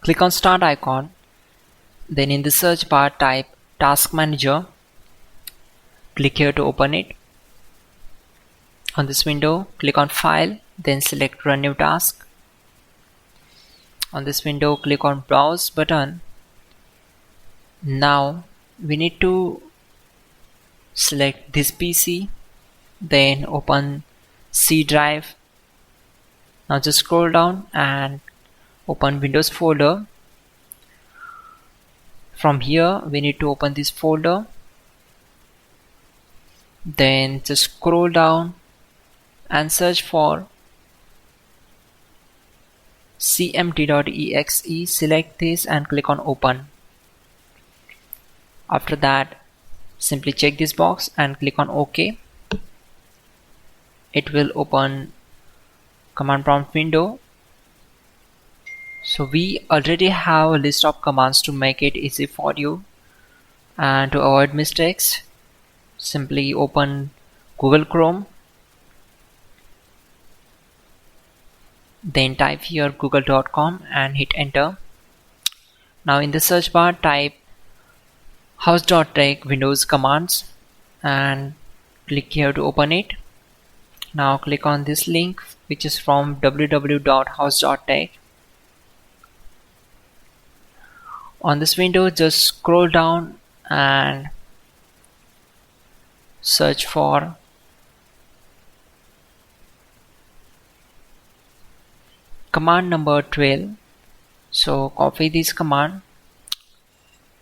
Click on Start icon, then in the search bar type Task Manager. Click here to open it. On this window, click on File, then select Run New Task. On this window, click on Browse button. Now we need to select this PC, then open C drive. Now just scroll down and open Windows folder. From here we need to open this folder, then just scroll down and search for cmd.exe. Select this and click on open. After that, simply check this box and click on OK. It will open command prompt window. So we already have a list of commands to make it easy for you, and to avoid mistakes, simply open Google Chrome, then type here google.com and hit enter. Now in the search bar type hows.tech Windows commands and click here to open it. Now click on this link, which is from www.hows.tech. On this window, just scroll down and search for command number 12. So copy this command,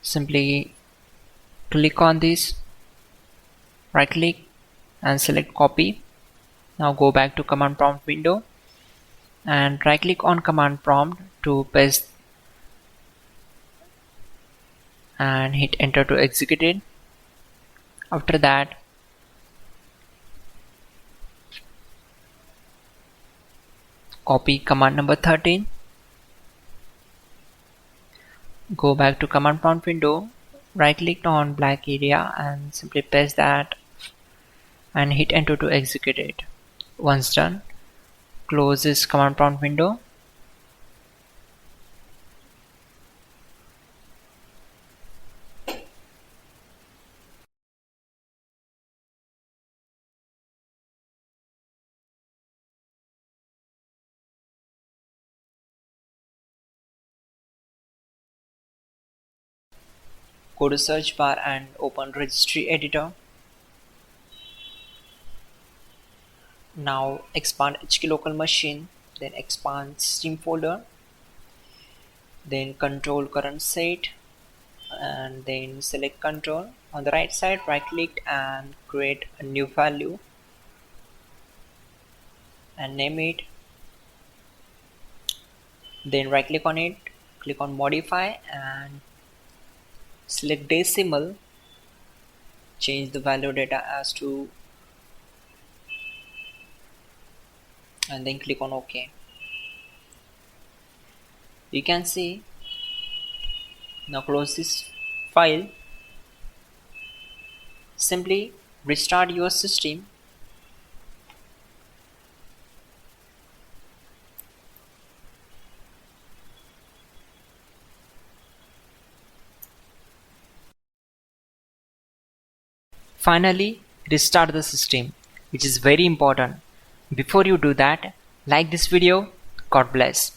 simply click on this, right click and select copy. Now go back to command prompt window and right click on command prompt to paste and hit enter to execute it. After that, copy command number 13, go back to command prompt window, right click on black area and simply paste that and hit enter to execute it. Once done, close this command prompt window. Go to search bar and open registry editor. Now expand HK local machine, then expand Steam folder, then control current set and then select control. On the right side, right click and create a new value and name it. Then right click on it, click on modify and select decimal, change the value data as to, and then click on OK. You can see. Now close this file. Simply restart your system. Finally, restart the system, which is very important. Before you do that, like this video. God bless.